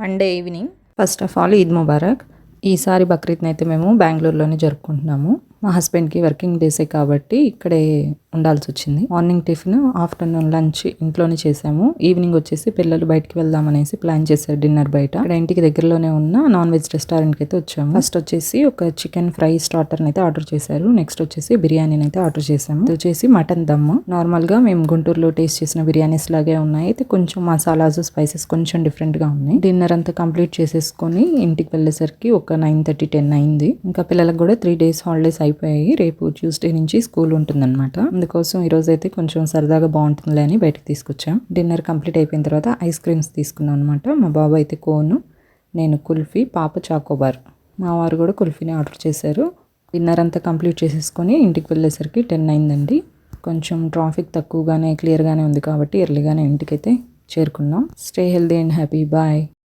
Monday evening. First of all Eid Mubarak. ఈసారి బక్రీద్ని అయితే మేము బెంగళూరులోనే జరుపుకుంటున్నాము. మా హస్బెండ్కి వర్కింగ్ డేసే కాబట్టి ఇక్కడే ఉండాల్సి వచ్చింది. మార్నింగ్ టిఫిన్, ఆఫ్టర్నూన్ లంచ్ ఇంట్లోనే చేసాము. ఈవినింగ్ వచ్చేసి పిల్లలు బయటికి వెళ్దామనేసి ప్లాన్ చేశారు డిన్నర్ బయట. ఇక్కడ ఇంటికి దగ్గరలోనే ఉన్న నాన్ వెజ్ రెస్టారెంట్కి అయితే వచ్చాము. ఫస్ట్ వచ్చేసి ఒక చికెన్ ఫ్రై స్టార్టర్ అయితే ఆర్డర్ చేశారు. నెక్స్ట్ వచ్చేసి బిర్యానీని అయితే ఆర్డర్ చేసాము. ఇది వచ్చేసి మటన్ దమ్. నార్మల్ గా మేము గుంటూరులో టేస్ట్ చేసిన బిర్యానీస్ లాగే ఉన్నాయి. అయితే కొంచెం మసాలాస్, స్పైసెస్ కొంచెం డిఫరెంట్ గా ఉన్నాయి. డిన్నర్ అంతా కంప్లీట్ చేసేసుకొని ఇంటికి వెళ్ళేసరికి ఒక 9:30, 10 అయింది. ఇంకా పిల్లలకు కూడా 3 days హాలిడేస్ అయిపోయాయి. రేపు ట్యూస్డే నుంచి స్కూల్ ఉంటుందన్నమాట. అందుకోసం ఈ రోజు అయితే కొంచెం సరదాగా బాగుంటుందిలే అని బయటకు తీసుకొచ్చాం. డిన్నర్ కంప్లీట్ అయిపోయిన తర్వాత ఐస్ క్రీమ్స్ తీసుకున్నాం అనమాట. మా బాబు అయితే కోను, నేను కుల్ఫీ, పాప చాకోబార్. మా వారు కూడా కుల్ఫీని ఆర్డర్ చేశారు. డిన్నర్ అంతా కంప్లీట్ చేసేసుకొని ఇంటికి వెళ్ళేసరికి 10 అయిందండి. కొంచెం ట్రాఫిక్ తక్కువగానే క్లియర్గానే ఉంది కాబట్టి ఎర్లీగానే ఇంటికైతే చేరుకున్నాం. Stay healthy and happy. Bye.